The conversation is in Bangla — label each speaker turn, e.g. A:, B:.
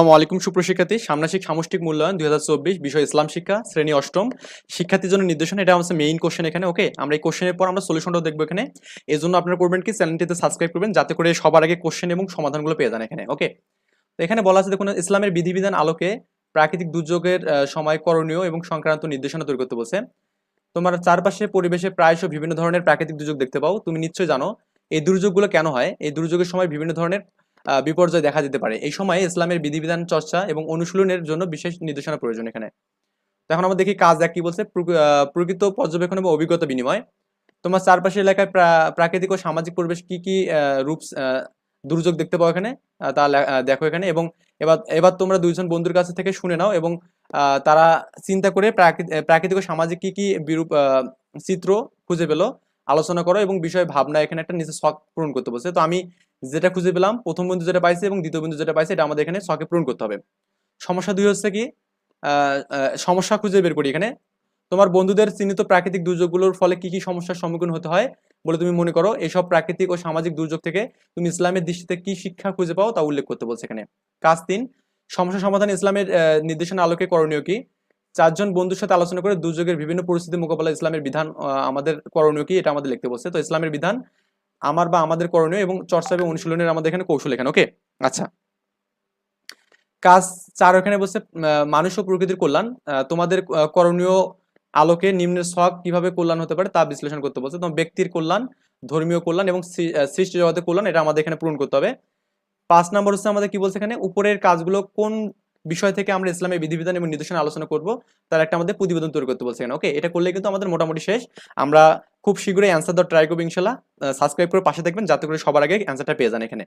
A: আসসালামু আলাইকুম সুপ্রশিক্ষার্থী, ষান্মাসিক সামষ্টিক মূল্যায়ন 2024, বিষয় ইসলাম শিক্ষা, শ্রেণী অষ্টম। শিক্ষার্থীর জন্য নির্দেশনা, এটা আমাদের মেইন কোশ্চেন এখানে। ওকে, আমরা এই কোশ্চেনের পর আমরা সলিউশনটাও দেখবো এখানে। এই জন্য আপনারা করবেন কি, চ্যানেলটিতে সাবস্ক্রাইব করবেন যাতে করে সবার আগে কোশ্চেন এবং সমাধানগুলো পেয়ে যান এখানে। ওকে, তো এখানে বলা আছে দেখুন, ইসলামের বিধিবিধান আলোকে প্রাকৃতিক দুর্যোগের সময় করণীয় এবং সংক্রান্ত নির্দেশনা তৈরি করতে বলছে। তোমার চারপাশে পরিবেশে প্রায়শ বিভিন্ন ধরনের প্রাকৃতিক দুর্যোগ দেখতে পাও। তুমি নিশ্চয়ই জানো এই দুর্যোগগুলো কেন হয়। এই দুর্যোগের সময় বিভিন্ন ধরনের বিপর্যয় দেখা দিতে পারে। এই সময় ইসলামের বিধিবিধান চর্চা এবং অনুশীলনের জন্য বিশেষ নির্দেশনা প্রয়োজন এখানে। তো এখন আমরা দেখি কাজ এক কি বলছে, প্রকৃত পর্যবেক্ষণ এবং অভিজ্ঞতা বিনিময়। তোমার চারপাশের এলাকায় প্রাকৃতিক ও সামাজিক পরিবেশ কি কি রূপ দুর্যোগ দেখতে পাও এখানে, তা দেখো এখানে। এবং এবার এবার তোমরা দুইজন বন্ধুর কাছ থেকে শুনে নাও এবং তারা চিন্তা করে প্রাকৃতিক ও সামাজিক কি কি বিরূপ চিত্র খুঁজে পেলো আলোচনা করো এবং বিষয় ভাবনা এখানে একটা নিচে ছক পূরণ করতে বলছে। তো আমি যেটা খুঁজে পেলাম, প্রথম বিন্দু যেটা পাইছে এবং দ্বিতীয় বিন্দু যেটা পাইছে, এটা আমাদের এখানে ছকে পূরণ করতে হবে। সমস্যা দুই হচ্ছে কি, সমস্যা খুঁজে বের করি এখানে। তোমার বন্ধুদের চিহ্নিত প্রাকৃতিক দুর্যোগগুলোর ফলে কি কি সমস্যার সম্মুখীন হতে হয় বলে তুমি মনে করো। এসব প্রাকৃতিক ও সামাজিক দুর্যোগ থেকে তুমি ইসলামের দৃষ্টিতে কি শিক্ষা খুঁজে পাও তা উল্লেখ করতে বলছে এখানে। কাজ 3, সমস্যা সমাধান ইসলামের নির্দেশনা আলোকে করণীয় কি। চারজন বন্ধুর সাথে আলোচনা করে দুর্যোগের বিভিন্ন পরিস্থিতি মোকাবেলা ইসলামের বিধান আমাদের করণীয় কি, এটা আমাদের লিখতে বলছে। তো ইসলামের বিধান আমার বা আমাদের করণীয় এবং চর্চা এবং অনুশীলনের আমাদের এখানে কৌশল এখানে। ওকে, আচ্ছা। কাজ 4 এখানে বলছে মানুষ ও প্রকৃতির কল্যাণ। তোমাদের করণীয় আলোকে নিম্নের ছক কিভাবে কল্যাণ হতে পারে তা বিশ্লেষণ করতে বলছে। তোমার ব্যক্তির কল্যাণ, ধর্মীয় কল্যাণ এবং সৃষ্টি জগতের কল্যাণ, এটা আমাদের এখানে পূরণ করতে হবে। 5 নম্বর হচ্ছে আমাদের কি বলছে এখানে, উপরের কাজগুলো কোন বিষয় থেকে আমরা ইসলামের বিধিবিধান এবং নির্দেশনা আলোচনা করব তার একটা আমাদের প্রতিবেদন তৈরি করতে বলছে এখানে। ওকে, এটা করলে কিন্তু আমাদের মোটামুটি শেষ। আমরা খুব শীঘ্রই অ্যান্সার দেওয়ার ট্রাই করবো ইনশাল্লাহ। সাবস্ক্রাইব করে পাশে দেখবেন যাতে করে সবার আগে অ্যান্সারটা পেয়ে যান এখানে।